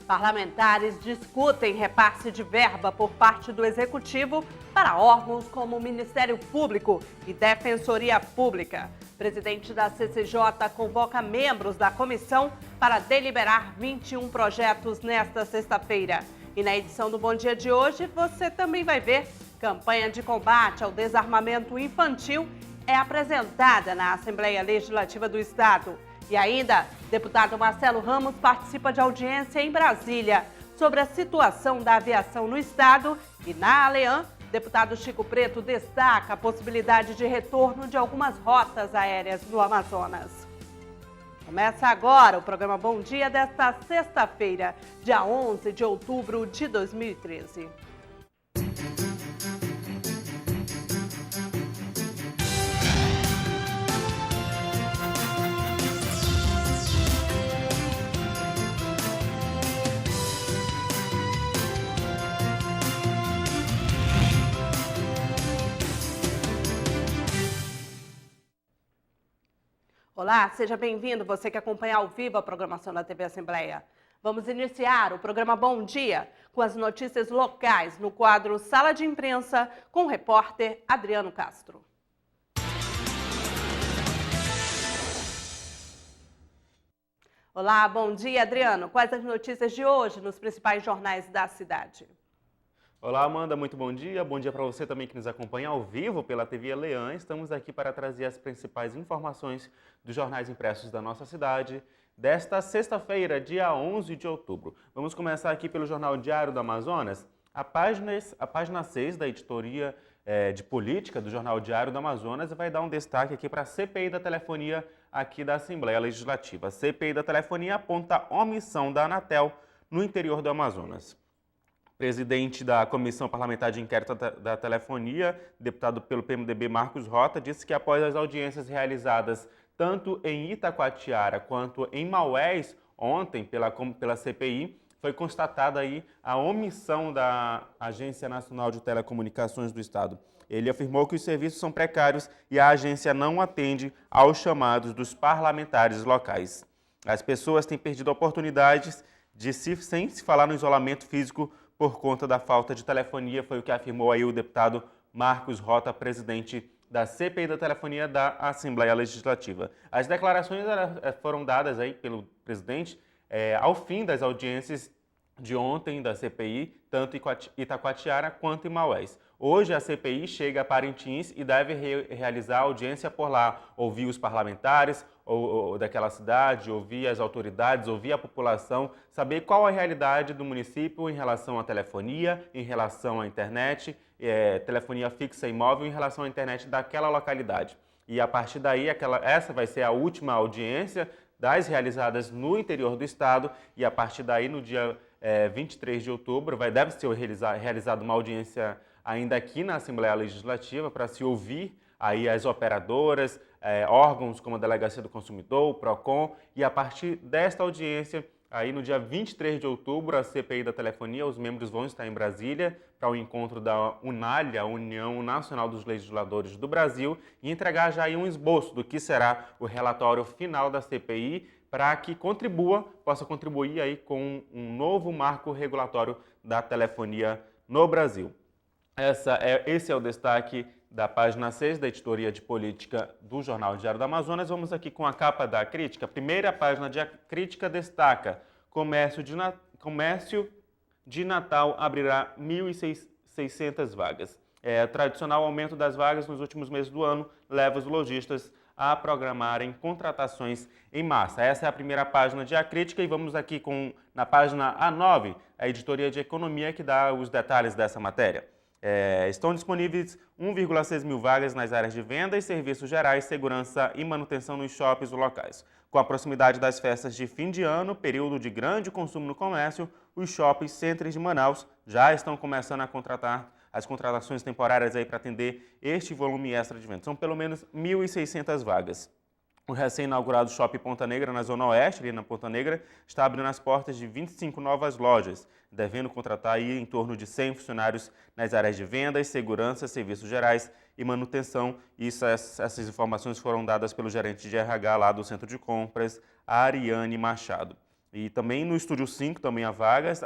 Parlamentares discutem repasse de verba por parte do Executivo para órgãos como o Ministério Público e Defensoria Pública. Presidente da CCJ convoca membros da comissão para deliberar 21 projetos nesta sexta-feira. E na edição do Bom Dia de hoje, você também vai ver: campanha de combate ao desarmamento infantil é apresentada na Assembleia Legislativa do Estado. E ainda, deputado Marcelo Ramos participa de audiência em Brasília sobre a situação da aviação no Estado. E na ALEAN, deputado Chico Preto destaca a possibilidade de retorno de algumas rotas aéreas no Amazonas. Começa agora o programa Bom Dia desta sexta-feira, dia 11 de outubro de 2013. Olá, seja bem-vindo, você que acompanha ao vivo a programação da TV Assembleia. Vamos iniciar o programa Bom Dia com as notícias locais no quadro Sala de Imprensa com o repórter Adriano Castro. Olá, bom dia, Adriano. Quais as notícias de hoje nos principais jornais da cidade? Olá, Amanda, muito bom dia. Bom dia para você também que nos acompanha ao vivo pela TV ALEAN. Estamos aqui para trazer as principais informações dos jornais impressos da nossa cidade desta sexta-feira, dia 11 de outubro. Vamos começar aqui pelo Jornal Diário do Amazonas. A página 6 da editoria de política do Jornal Diário do Amazonas vai dar um destaque aqui para a CPI da telefonia aqui da Assembleia Legislativa. A CPI da telefonia aponta omissão da Anatel no interior do Amazonas. Presidente da Comissão Parlamentar de Inquérito da Telefonia, deputado pelo PMDB Marcos Rota, disse que após as audiências realizadas tanto em Itacoatiara quanto em Maués, ontem pela CPI, foi constatada aí a omissão da Agência Nacional de Telecomunicações do Estado. Ele afirmou que os serviços são precários e a agência não atende aos chamados dos parlamentares locais. As pessoas têm perdido oportunidades sem se falar no isolamento físico por conta da falta de telefonia, foi o que afirmou aí o deputado Marcos Rota, presidente da CPI da telefonia da Assembleia Legislativa. As declarações foram dadas aí pelo presidente ao fim das audiências de ontem da CPI, tanto em Itacoatiara quanto em Maués. Hoje a CPI chega a Parintins e deve realizar audiência por lá, ouvir os parlamentares daquela cidade, ouvir as autoridades, ouvir a população, saber qual a realidade do município em relação à telefonia, em relação à internet, telefonia fixa e móvel, em relação à internet daquela localidade. E a partir daí, essa vai ser a última audiência das realizadas no interior do estado, e a partir daí, no dia 23 de outubro, deve ser realizada uma audiência ainda aqui na Assembleia Legislativa para se ouvir aí as operadoras, órgãos como a Delegacia do Consumidor, o PROCON, e a partir desta audiência, aí no dia 23 de outubro, a CPI da telefonia, os membros vão estar em Brasília para o encontro da UNALH, a União Nacional dos Legisladores do Brasil, e entregar já aí um esboço do que será o relatório final da CPI, para que possa contribuir aí com um novo marco regulatório da telefonia no Brasil. Esse é o destaque da página 6 da editoria de política do Jornal Diário do Amazonas. Vamos aqui com a capa da crítica. A primeira página de crítica destaca: comércio de Natal abrirá 1.600 vagas. O tradicional aumento das vagas nos últimos meses do ano leva os lojistas a programarem contratações em massa. Essa é a primeira página de A Crítica, e vamos aqui na página A9, a editoria de economia, que dá os detalhes dessa matéria. Estão disponíveis 1,6 mil vagas nas áreas de venda e serviços gerais, segurança e manutenção nos shoppings locais. Com a proximidade das festas de fim de ano, período de grande consumo no comércio, os shopping centers de Manaus já estão começando a contratar as contratações temporárias aí para atender este volume extra de vendas. São pelo menos 1.600 vagas. O recém-inaugurado Shopping Ponta Negra, na Zona Oeste, ali na Ponta Negra, está abrindo as portas de 25 novas lojas, devendo contratar aí em torno de 100 funcionários nas áreas de vendas, segurança, serviços gerais e manutenção. Essas informações foram dadas pelo gerente de RH lá do Centro de Compras, Ariane Machado. E também no Estúdio 5 também há vagas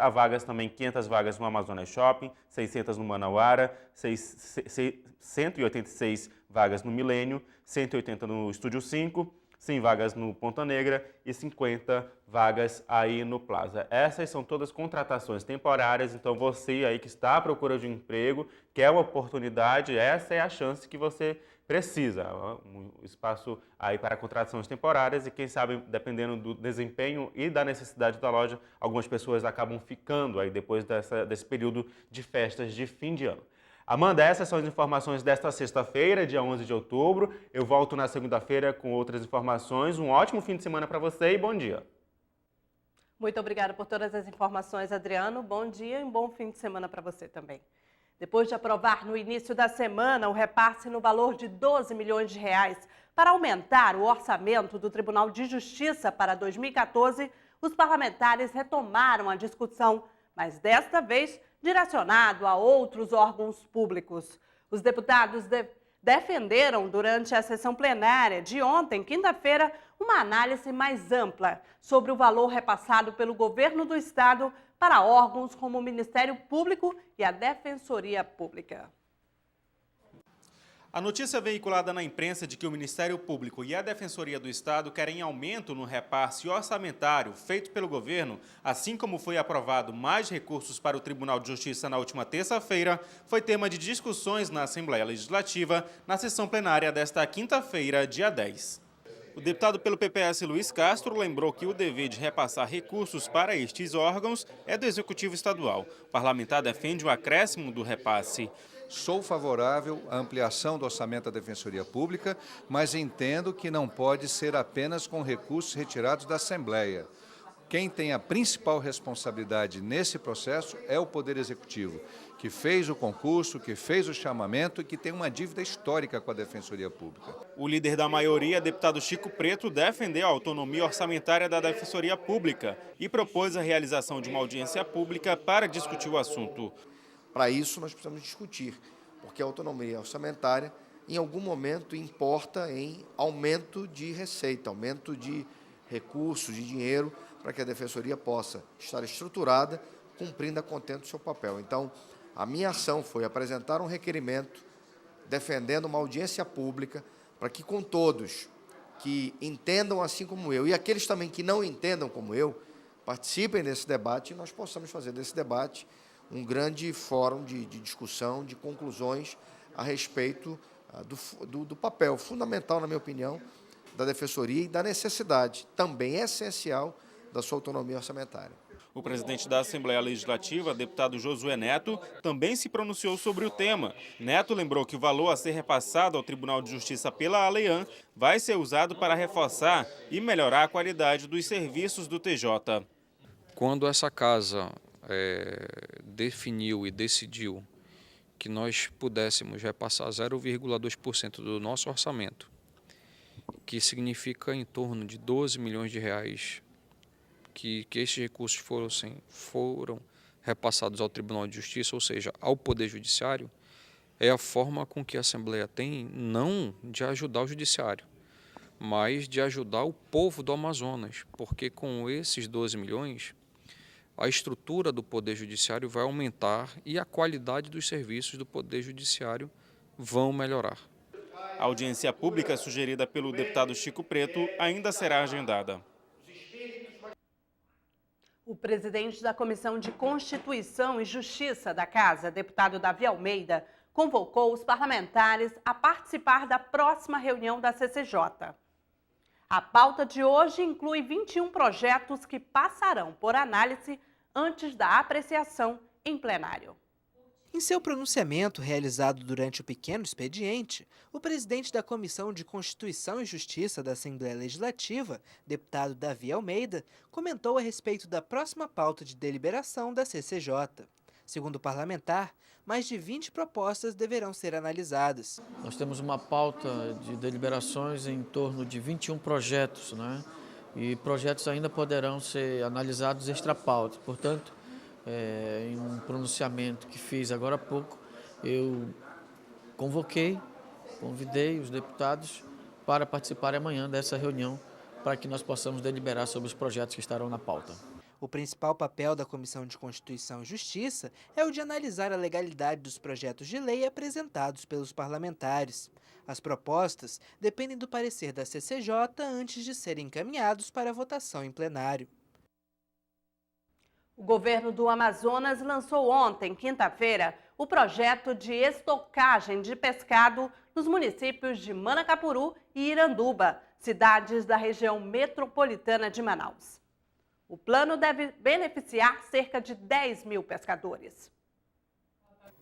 também 500 vagas no Amazonas Shopping, 600 no Manauara, 186 vagas no Milênio, 180 no Estúdio 5, 100 vagas no Ponta Negra e 50 vagas aí no Plaza. Essas são todas contratações temporárias, então você aí que está à procura de um emprego, quer uma oportunidade, essa é a chance que você precisa. Um espaço aí para contratações temporárias e quem sabe, dependendo do desempenho e da necessidade da loja, algumas pessoas acabam ficando aí depois desse período de festas de fim de ano. Amanda, essas são as informações desta sexta-feira, dia 11 de outubro. Eu volto na segunda-feira com outras informações. Um ótimo fim de semana para você e bom dia. Muito obrigada por todas as informações, Adriano. Bom dia e um bom fim de semana para você também. Depois de aprovar no início da semana o repasse no valor de 12 milhões de reais para aumentar o orçamento do Tribunal de Justiça para 2014, os parlamentares retomaram a discussão, mas desta vez direcionado a outros órgãos públicos. Os deputados defenderam durante a sessão plenária de ontem, quinta-feira, uma análise mais ampla sobre o valor repassado pelo governo do estado para órgãos como o Ministério Público e a Defensoria Pública. A notícia veiculada na imprensa de que o Ministério Público e a Defensoria do Estado querem aumento no repasse orçamentário feito pelo governo, assim como foi aprovado mais recursos para o Tribunal de Justiça na última terça-feira, foi tema de discussões na Assembleia Legislativa na sessão plenária desta quinta-feira, dia 10. O deputado pelo PPS, Luiz Castro, lembrou que o dever de repassar recursos para estes órgãos é do Executivo Estadual. O parlamentar defende o acréscimo do repasse. Sou favorável à ampliação do orçamento da Defensoria Pública, mas entendo que não pode ser apenas com recursos retirados da Assembleia. Quem tem a principal responsabilidade nesse processo é o Poder Executivo, que fez o concurso, que fez o chamamento e que tem uma dívida histórica com a Defensoria Pública. O líder da maioria, deputado Chico Preto, defendeu a autonomia orçamentária da Defensoria Pública e propôs a realização de uma audiência pública para discutir o assunto. Para isso, nós precisamos discutir, porque a autonomia orçamentária, em algum momento, importa em aumento de receita, aumento de recursos, de dinheiro, para que a Defensoria possa estar estruturada, cumprindo a contento do seu papel. Então, a minha ação foi apresentar um requerimento, defendendo uma audiência pública, para que com todos que entendam assim como eu, e aqueles também que não entendam como eu, participem desse debate e nós possamos fazer desse debate um grande fórum de discussão, de conclusões a respeito do papel fundamental, na minha opinião, da Defensoria e da necessidade, também essencial, da sua autonomia orçamentária. O presidente da Assembleia Legislativa, deputado Josué Neto, também se pronunciou sobre o tema. Neto lembrou que o valor a ser repassado ao Tribunal de Justiça pela Alean vai ser usado para reforçar e melhorar a qualidade dos serviços do TJ. Quando essa casa definiu e decidiu que nós pudéssemos repassar 0,2% do nosso orçamento, que significa em torno de 12 milhões de reais, que esses recursos foram repassados ao Tribunal de Justiça, ou seja, ao Poder Judiciário, é a forma com que a Assembleia tem, não de ajudar o Judiciário, mas de ajudar o povo do Amazonas, porque com esses 12 milhões, a estrutura do Poder Judiciário vai aumentar e a qualidade dos serviços do Poder Judiciário vão melhorar. A audiência pública sugerida pelo deputado Chico Preto ainda será agendada. O presidente da Comissão de Constituição e Justiça da Casa, deputado Davi Almeida, convocou os parlamentares a participar da próxima reunião da CCJ. A pauta de hoje inclui 21 projetos que passarão por análise antes da apreciação em plenário. Em seu pronunciamento realizado durante o pequeno expediente, o presidente da Comissão de Constituição e Justiça da Assembleia Legislativa, deputado Davi Almeida, comentou a respeito da próxima pauta de deliberação da CCJ. Segundo o parlamentar, mais de 20 propostas deverão ser analisadas. Nós temos uma pauta de deliberações em torno de 21 projetos, né? E projetos ainda poderão ser analisados extra-pauta. Portanto, em um pronunciamento que fiz agora há pouco, eu convidei os deputados para participarem amanhã dessa reunião para que nós possamos deliberar sobre os projetos que estarão na pauta. O principal papel da Comissão de Constituição e Justiça é o de analisar a legalidade dos projetos de lei apresentados pelos parlamentares. As propostas dependem do parecer da CCJ antes de serem encaminhados para votação em plenário. O governo do Amazonas lançou ontem, quinta-feira, o projeto de estocagem de pescado nos municípios de Manacapuru e Iranduba, cidades da região metropolitana de Manaus. O plano deve beneficiar cerca de 10 mil pescadores.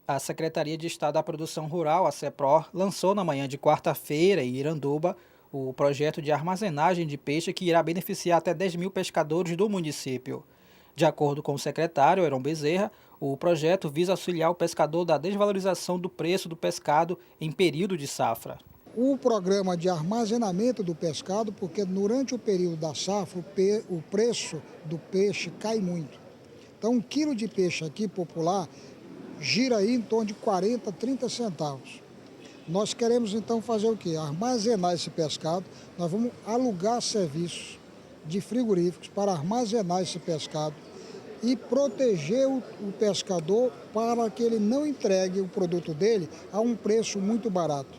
A Secretaria de Estado da Produção Rural, a CEPROR, lançou na manhã de quarta-feira em Iranduba o projeto de armazenagem de peixe que irá beneficiar até 10 mil pescadores do município. De acordo com o secretário Heron Bezerra, o projeto visa auxiliar o pescador da desvalorização do preço do pescado em período de safra. O programa de armazenamento do pescado, porque durante o período da safra o preço do peixe cai muito. Então, 1 quilo de peixe aqui popular gira aí em torno de 40, 30 centavos. Nós queremos então fazer o quê? Armazenar esse pescado. Nós vamos alugar serviços de frigoríficos para armazenar esse pescado e proteger o pescador para que ele não entregue o produto dele a um preço muito barato.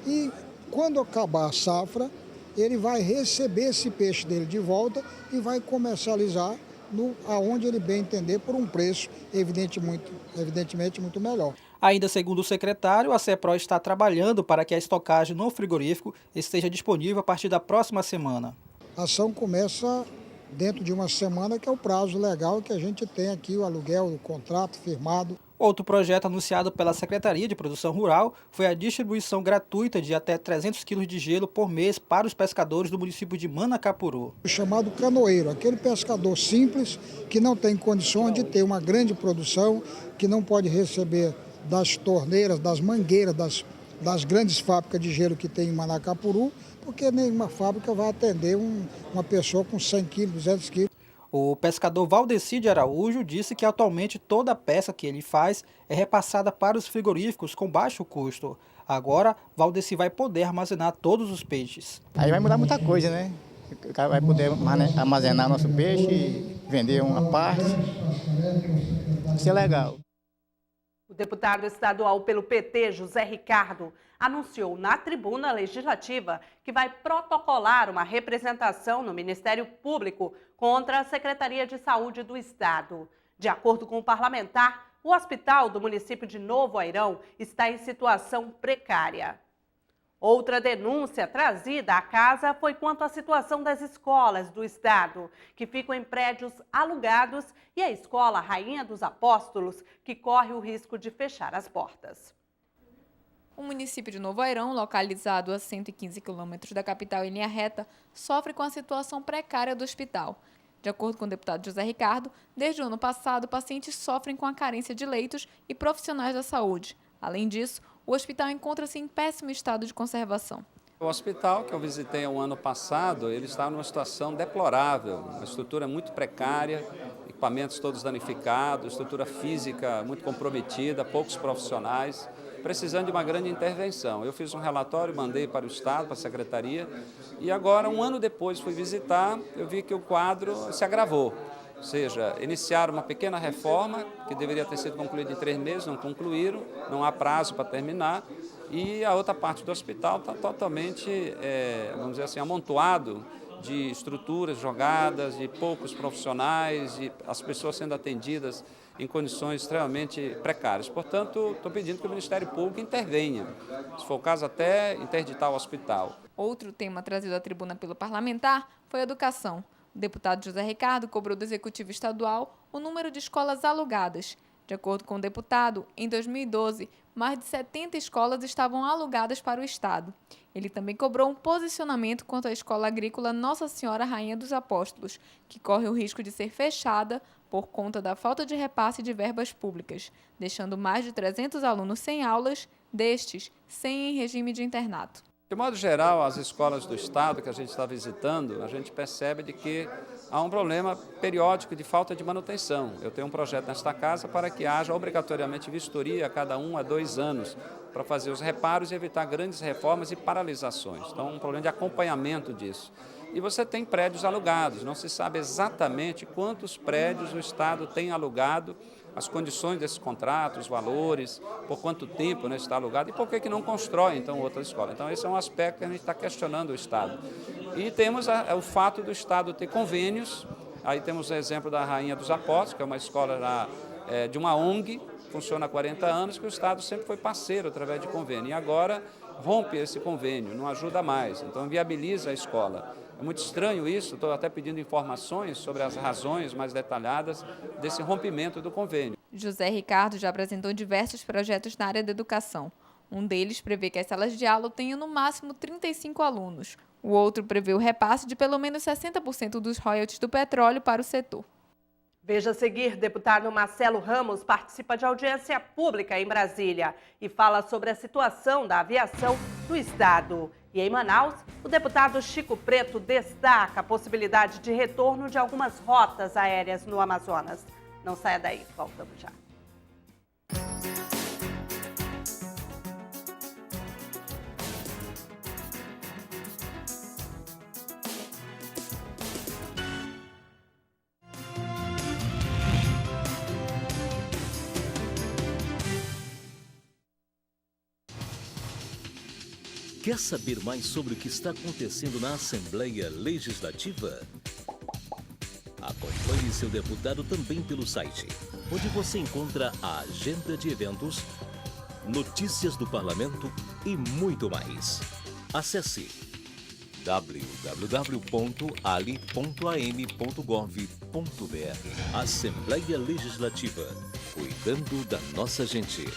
E quando acabar a safra, ele vai receber esse peixe dele de volta e vai comercializar aonde ele bem entender por um preço evidentemente muito melhor. Ainda segundo o secretário, a CEPROR está trabalhando para que a estocagem no frigorífico esteja disponível a partir da próxima semana. A ação começa dentro de uma semana, que é o prazo legal que a gente tem aqui, o aluguel, o contrato firmado. Outro projeto anunciado pela Secretaria de Produção Rural foi a distribuição gratuita de até 300 quilos de gelo por mês para os pescadores do município de Manacapuru. O chamado canoeiro, aquele pescador simples que não tem condições de ter uma grande produção, que não pode receber das torneiras, das mangueiras, das grandes fábricas de gelo que tem em Manacapuru, porque nenhuma fábrica vai atender uma pessoa com 100 quilos, 200 quilos. O pescador Valdeci de Araújo disse que atualmente toda a pesca que ele faz é repassada para os frigoríficos com baixo custo. Agora, Valdeci vai poder armazenar todos os peixes. Aí vai mudar muita coisa, né? O cara vai poder armazenar nosso peixe e vender uma parte. Isso é legal. O deputado estadual pelo PT, José Ricardo, anunciou na tribuna legislativa que vai protocolar uma representação no Ministério Público contra a Secretaria de Saúde do Estado. De acordo com o parlamentar, o hospital do município de Novo Airão está em situação precária. Outra denúncia trazida à casa foi quanto à situação das escolas do estado, que ficam em prédios alugados, e a escola Rainha dos Apóstolos, que corre o risco de fechar as portas. O município de Novo Airão, localizado a 115 quilômetros da capital em linha reta, sofre com a situação precária do hospital. De acordo com o deputado José Ricardo, desde o ano passado, pacientes sofrem com a carência de leitos e profissionais da saúde. Além disso, o hospital encontra-se em péssimo estado de conservação. O hospital que eu visitei o ano passado, ele está numa situação deplorável, uma estrutura muito precária, equipamentos todos danificados, estrutura física muito comprometida, poucos profissionais, precisando de uma grande intervenção. Eu fiz um relatório, mandei para o Estado, para a Secretaria, e agora, um ano depois, fui visitar, eu vi que o quadro se agravou. Ou seja, iniciaram uma pequena reforma, que deveria ter sido concluída em 3 meses, não concluíram, não há prazo para terminar, e a outra parte do hospital está totalmente, vamos dizer assim, amontoado de estruturas jogadas, de poucos profissionais, e as pessoas sendo atendidas em condições extremamente precárias. Portanto, estou pedindo que o Ministério Público intervenha, se for o caso até interditar o hospital. Outro tema trazido à tribuna pelo parlamentar foi a educação. O deputado José Ricardo cobrou do Executivo Estadual o número de escolas alugadas. De acordo com o deputado, em 2012, mais de 70 escolas estavam alugadas para o Estado. Ele também cobrou um posicionamento quanto à escola agrícola Nossa Senhora Rainha dos Apóstolos, que corre o risco de ser fechada por conta da falta de repasse de verbas públicas, deixando mais de 300 alunos sem aulas, destes 100 em regime de internato. De modo geral, as escolas do Estado que a gente está visitando, a gente percebe de que há um problema periódico de falta de manutenção. Eu tenho um projeto nesta casa para que haja obrigatoriamente vistoria a cada 1 a 2 anos, para fazer os reparos e evitar grandes reformas e paralisações. Então, um problema de acompanhamento disso. e você tem prédios alugados. Não se sabe exatamente quantos prédios o Estado tem alugado, as condições desses contratos, os valores, por quanto tempo, né, está alugado e por que não constrói, então, outra escola. Então, esse é um aspecto que a gente está questionando o Estado. E temos o fato do Estado ter convênios. Aí temos o exemplo da Rainha dos Apóstolos, que é uma escola de uma ONG, funciona há 40 anos, que o Estado sempre foi parceiro através de convênio. E agora rompe esse convênio, não ajuda mais, então viabiliza a escola. É muito estranho isso, estou até pedindo informações sobre as razões mais detalhadas desse rompimento do convênio. José Ricardo já apresentou diversos projetos na área da educação. Um deles prevê que as salas de aula tenham no máximo 35 alunos. O outro prevê o repasse de pelo menos 60% dos royalties do petróleo para o setor. Veja a seguir, deputado Marcelo Ramos participa de audiência pública em Brasília e fala sobre a situação da aviação do Estado. E em Manaus, o deputado Chico Preto destaca a possibilidade de retorno de algumas rotas aéreas no Amazonas. Não saia daí, voltamos já. Quer saber mais sobre o que está acontecendo na Assembleia Legislativa? Acompanhe seu deputado também pelo site, onde você encontra a agenda de eventos, notícias do parlamento e muito mais. Acesse www.ali.am.gov.br. Assembleia Legislativa, cuidando da nossa gente.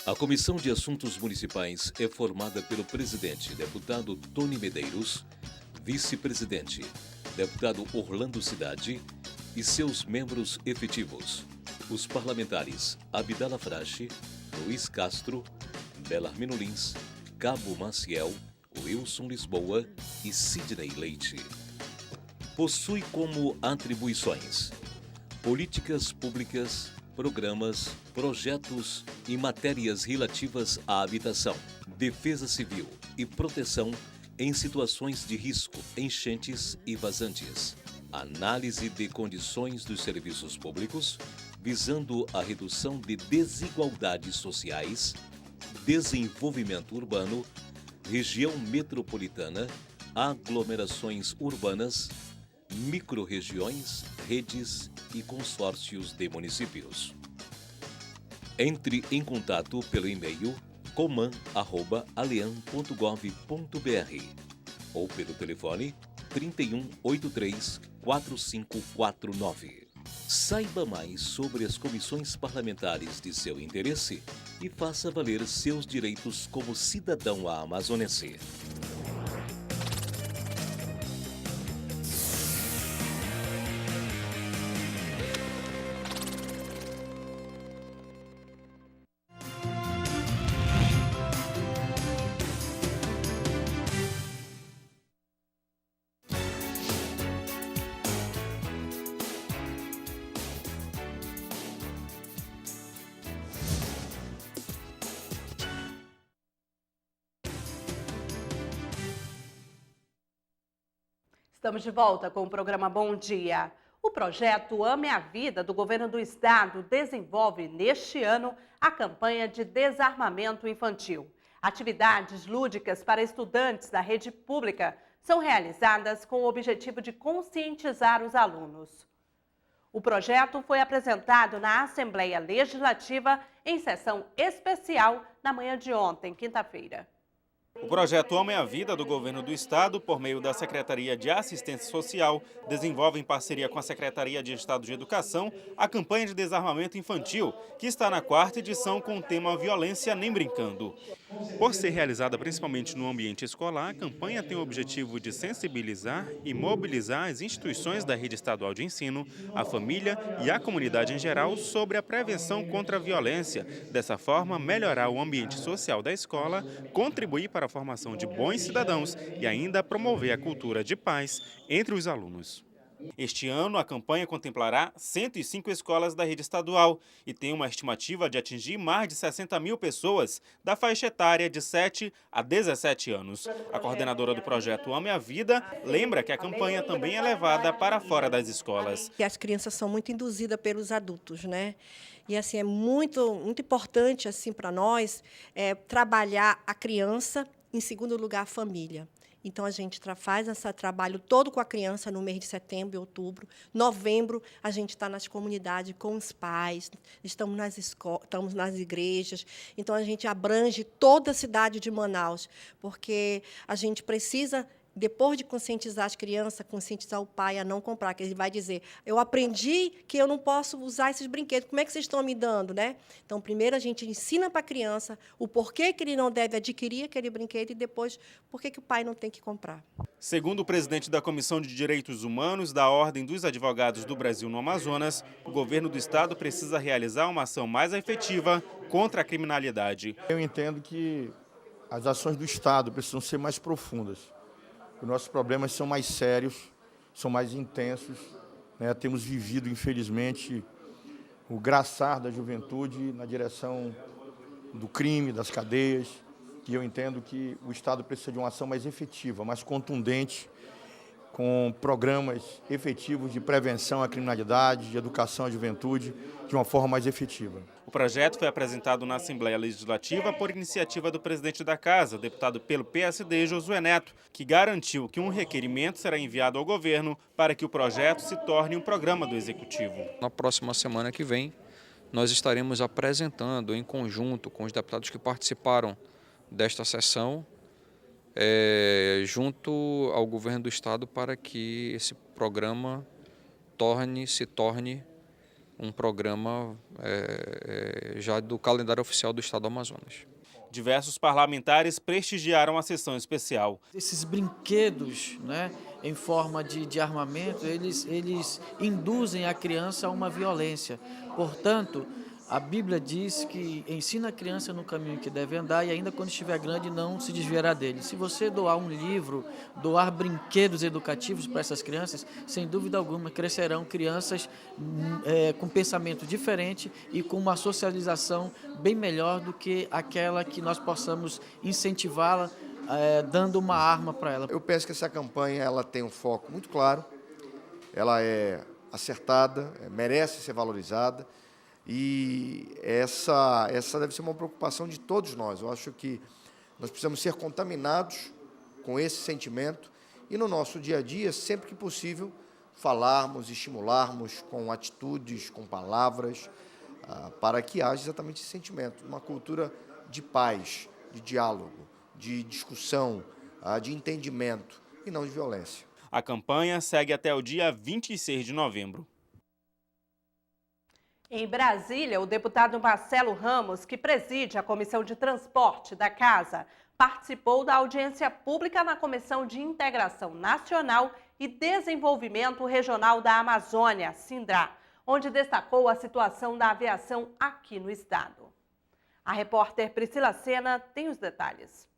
A Comissão de Assuntos Municipais é formada pelo presidente, deputado Tony Medeiros, vice-presidente, deputado Orlando Cidade e seus membros efetivos, os parlamentares Abdala Frache, Luiz Castro, Belarmino Lins, Cabo Maciel, Wilson Lisboa e Sidney Leite. Possui como atribuições políticas públicas, programas, projetos e matérias relativas à habitação, defesa civil e proteção em situações de risco, enchentes e vazantes. Análise de condições dos serviços públicos, visando a redução de desigualdades sociais, desenvolvimento urbano, região metropolitana, aglomerações urbanas, microrregiões, redes e consórcios de municípios. Entre em contato pelo e-mail coman@aleam.gov.br ou pelo telefone 3183-4549. Saiba mais sobre as comissões parlamentares de seu interesse e faça valer seus direitos como cidadão amazonense. Estamos de volta com o programa Bom Dia. O projeto Ame a Vida do Governo do Estado desenvolve neste ano a campanha de desarmamento infantil. Atividades lúdicas para estudantes da rede pública são realizadas com o objetivo de conscientizar os alunos. O projeto foi apresentado na Assembleia Legislativa em sessão especial na manhã de ontem, quinta-feira. O projeto Amo é a Vida do Governo do Estado, por meio da Secretaria de Assistência Social, desenvolve em parceria com a Secretaria de Estado de Educação a campanha de desarmamento infantil, que está na 4ª edição com o tema Violência Nem Brincando. Por ser realizada principalmente no ambiente escolar, a campanha tem o objetivo de sensibilizar e mobilizar as instituições da rede estadual de ensino, a família e a comunidade em geral sobre a prevenção contra a violência. Dessa forma, melhorar o ambiente social da escola, contribuir para a formação de bons cidadãos e ainda promover a cultura de paz entre os alunos. Este ano, a campanha contemplará 105 escolas da rede estadual e tem uma estimativa de atingir mais de 60 mil pessoas da faixa etária de 7 a 17 anos. A coordenadora do projeto Ame a Vida lembra que a campanha também é levada para fora das escolas. As crianças são muito induzidas pelos adultos, né? E assim é muito importante assim para nós trabalhar a criança, em segundo lugar a família. Então, a gente faz esse trabalho todo com a criança no mês de setembro e outubro. Novembro, a gente está nas comunidades com os pais, estamos nas escolas, estamos nas igrejas. Então, a gente abrange toda a cidade de Manaus, porque a gente precisa, depois de conscientizar as crianças, conscientizar o pai a não comprar, que ele vai dizer, eu aprendi que eu não posso usar esses brinquedos, como é que vocês estão me dando, né? Então, primeiro a gente ensina para a criança o porquê que ele não deve adquirir aquele brinquedo e depois porquê que o pai não tem que comprar. Segundo o presidente da Comissão de Direitos Humanos da Ordem dos Advogados do Brasil no Amazonas, o governo do estado precisa realizar uma ação mais efetiva contra a criminalidade. Eu entendo que as ações do estado precisam ser mais profundas. Os nossos problemas são mais sérios, são mais intensos, né? Temos vivido, infelizmente, o graçar da juventude na direção do crime, das cadeias, e eu entendo que o Estado precisa de uma ação mais efetiva, mais contundente, com programas efetivos de prevenção à criminalidade, de educação à juventude, de uma forma mais efetiva. O projeto foi apresentado na Assembleia Legislativa por iniciativa do presidente da Casa, deputado pelo PSD, Josué Neto, que garantiu que um requerimento será enviado ao governo para que o projeto se torne um programa do Executivo. Na próxima semana que vem, nós estaremos apresentando em conjunto com os deputados que participaram desta sessão, junto ao governo do estado, para que esse programa se torne um programa já do calendário oficial do estado do Amazonas. Diversos parlamentares prestigiaram a sessão especial. Esses brinquedos, né, em forma de armamento, eles induzem a criança a uma violência. Portanto, a Bíblia diz que ensina a criança no caminho que deve andar e ainda quando estiver grande não se desviará dele. Se você doar um livro, doar brinquedos educativos para essas crianças, sem dúvida alguma crescerão crianças com pensamento diferente e com uma socialização bem melhor do que aquela que nós possamos incentivá-la dando uma arma para ela. Eu penso que essa campanha ela tem um foco muito claro, ela é acertada, merece ser valorizada. E essa deve ser uma preocupação de todos nós. Eu acho que nós precisamos ser contaminados com esse sentimento e no nosso dia a dia, sempre que possível, falarmos, estimularmos com atitudes, com palavras, para que haja exatamente esse sentimento. Uma cultura de paz, de diálogo, de discussão, de entendimento e não de violência. A campanha segue até o dia 26 de novembro. Em Brasília, o deputado Marcelo Ramos, que preside a Comissão de Transporte da Casa, participou da audiência pública na Comissão de Integração Nacional e Desenvolvimento Regional da Amazônia, SINDRA, onde destacou a situação da aviação aqui no estado. A repórter Priscila Sena tem os detalhes.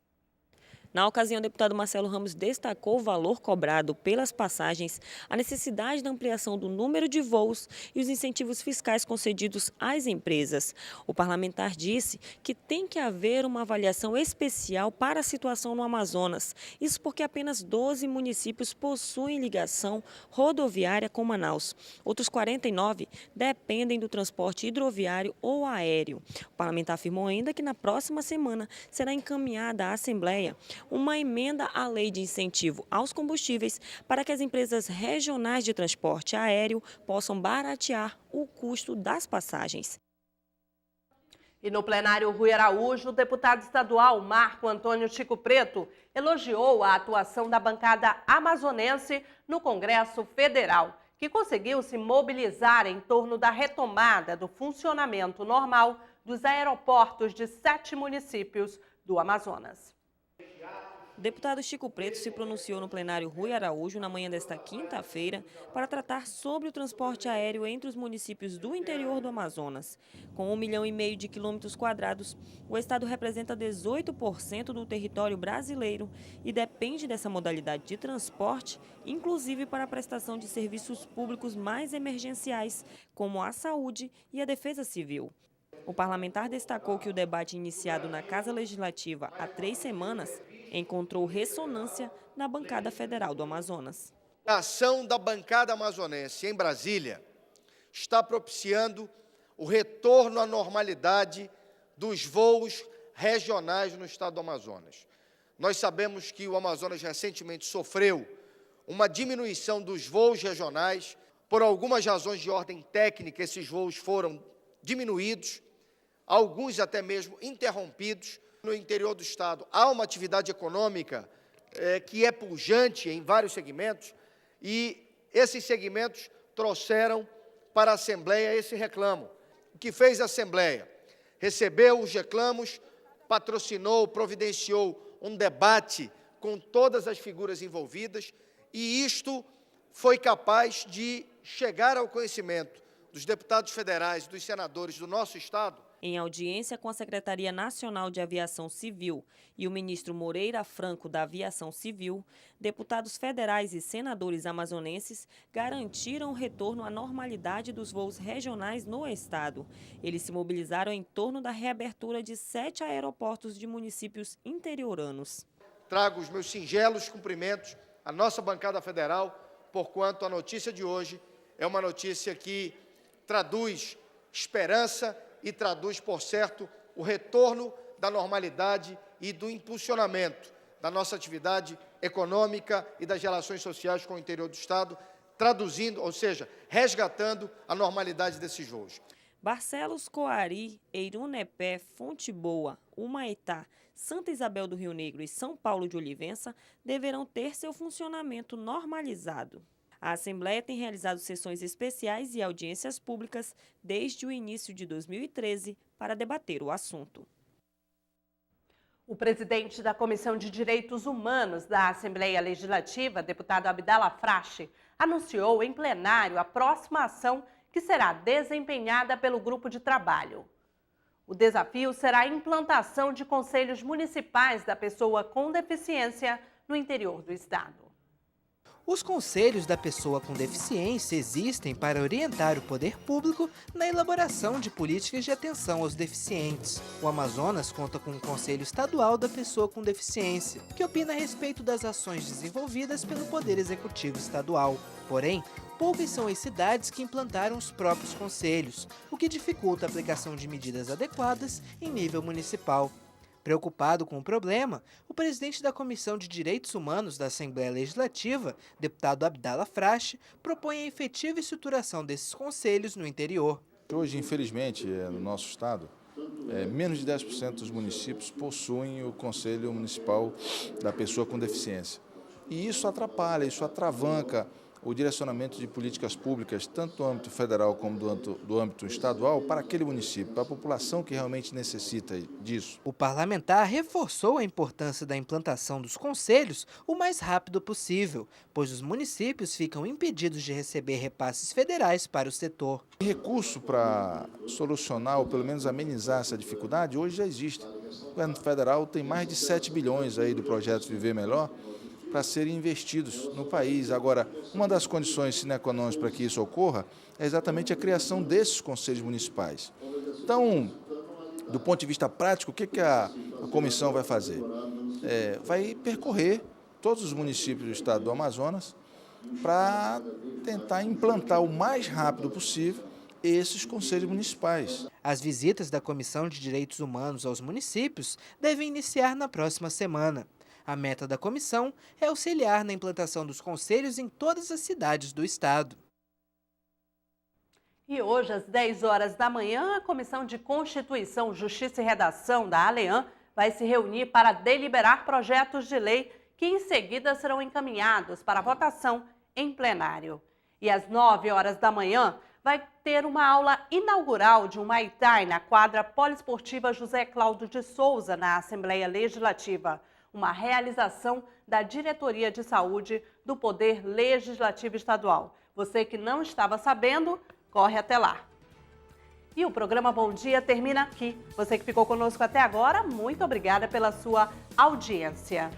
Na ocasião, o deputado Marcelo Ramos destacou o valor cobrado pelas passagens, a necessidade da ampliação do número de voos e os incentivos fiscais concedidos às empresas. O parlamentar disse que tem que haver uma avaliação especial para a situação no Amazonas. Isso porque apenas 12 municípios possuem ligação rodoviária com Manaus. Outros 49 dependem do transporte hidroviário ou aéreo. O parlamentar afirmou ainda que na próxima semana será encaminhada à Assembleia uma emenda à lei de incentivo aos combustíveis para que as empresas regionais de transporte aéreo possam baratear o custo das passagens. E no plenário Rui Araújo, o deputado estadual Marco Antônio Chico Preto elogiou a atuação da bancada amazonense no Congresso Federal, que conseguiu se mobilizar em torno da retomada do funcionamento normal dos aeroportos de 7 municípios do Amazonas. O deputado Chico Preto se pronunciou no plenário Rui Araújo na manhã desta quinta-feira para tratar sobre o transporte aéreo entre os municípios do interior do Amazonas. Com 1,5 milhão de quilômetros quadrados, o estado representa 18% do território brasileiro e depende dessa modalidade de transporte, inclusive para a prestação de serviços públicos mais emergenciais, como a saúde e a defesa civil. O parlamentar destacou que o debate iniciado na Casa Legislativa há 3 semanas encontrou ressonância na bancada federal do Amazonas. A ação da bancada amazonense em Brasília está propiciando o retorno à normalidade dos voos regionais no estado do Amazonas. Nós sabemos que o Amazonas recentemente sofreu uma diminuição dos voos regionais. Por algumas razões de ordem técnica, esses voos foram diminuídos, alguns até mesmo interrompidos. No interior do estado há uma atividade econômica que é pujante em vários segmentos, e esses segmentos trouxeram para a Assembleia esse reclamo. O que fez a Assembleia? Recebeu os reclamos, patrocinou, providenciou um debate com todas as figuras envolvidas, e isto foi capaz de chegar ao conhecimento dos deputados federais e dos senadores do nosso estado. Em audiência com a Secretaria Nacional de Aviação Civil e o ministro Moreira Franco da Aviação Civil, deputados federais e senadores amazonenses garantiram o retorno à normalidade dos voos regionais no estado. Eles se mobilizaram em torno da reabertura de 7 aeroportos de municípios interioranos. Trago os meus singelos cumprimentos à nossa bancada federal, porquanto a notícia de hoje é uma notícia que traduz esperança e traduz, por certo, o retorno da normalidade e do impulsionamento da nossa atividade econômica e das relações sociais com o interior do estado, traduzindo, ou seja, resgatando a normalidade desses voos. Barcelos, Coari, Eirunepé, Fonte Boa, Humaitá, Santa Isabel do Rio Negro e São Paulo de Olivença deverão ter seu funcionamento normalizado. A Assembleia tem realizado sessões especiais e audiências públicas desde o início de 2013 para debater o assunto. O presidente da Comissão de Direitos Humanos da Assembleia Legislativa, deputado Abdala Frache, anunciou em plenário a próxima ação que será desempenhada pelo grupo de trabalho. O desafio será a implantação de conselhos municipais da pessoa com deficiência no interior do estado. Os conselhos da pessoa com deficiência existem para orientar o poder público na elaboração de políticas de atenção aos deficientes. O Amazonas conta com um Conselho Estadual da Pessoa com Deficiência, que opina a respeito das ações desenvolvidas pelo Poder Executivo Estadual. Porém, poucas são as cidades que implantaram os próprios conselhos, o que dificulta a aplicação de medidas adequadas em nível municipal. Preocupado com o problema, o presidente da Comissão de Direitos Humanos da Assembleia Legislativa, deputado Abdala Frache, propõe a efetiva estruturação desses conselhos no interior. Hoje, infelizmente, no nosso estado, menos de 10% dos municípios possuem o Conselho Municipal da Pessoa com Deficiência. E isso atrapalha, isso atravanca o direcionamento de políticas públicas, tanto do âmbito federal como do âmbito estadual, para aquele município, para a população que realmente necessita disso. O parlamentar reforçou a importância da implantação dos conselhos o mais rápido possível, pois os municípios ficam impedidos de receber repasses federais para o setor. Recurso para solucionar ou pelo menos amenizar essa dificuldade hoje já existe. O governo federal tem mais de 7 bilhões aí do projeto Viver Melhor para serem investidos no país. Agora, uma das condições sine qua non para que isso ocorra é exatamente a criação desses conselhos municipais. Então, do ponto de vista prático, o que a comissão vai fazer? Vai percorrer todos os municípios do estado do Amazonas para tentar implantar o mais rápido possível esses conselhos municipais. As visitas da Comissão de Direitos Humanos aos municípios devem iniciar na próxima semana. A meta da comissão é auxiliar na implantação dos conselhos em todas as cidades do estado. E hoje, às 10 horas da manhã, a Comissão de Constituição, Justiça e Redação da ALEAN vai se reunir para deliberar projetos de lei que em seguida serão encaminhados para votação em plenário. E às 9 horas da manhã vai ter uma aula inaugural de um Muay Thai na quadra poliesportiva José Cláudio de Souza, na Assembleia Legislativa. Uma realização da Diretoria de Saúde do Poder Legislativo Estadual. Você que não estava sabendo, corre até lá. E o programa Bom Dia termina aqui. Você que ficou conosco até agora, muito obrigada pela sua audiência.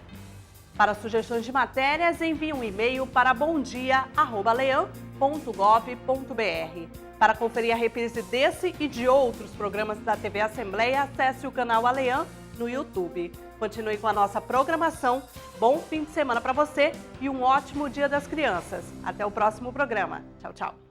Para sugestões de matérias, envie um e-mail para bomdia@lean.gov.br. Para conferir a reprise desse e de outros programas da TV Assembleia, acesse o canal ALEAN no YouTube. Continue com a nossa programação. Bom fim de semana para você e um ótimo Dia das Crianças. Até o próximo programa. Tchau, tchau.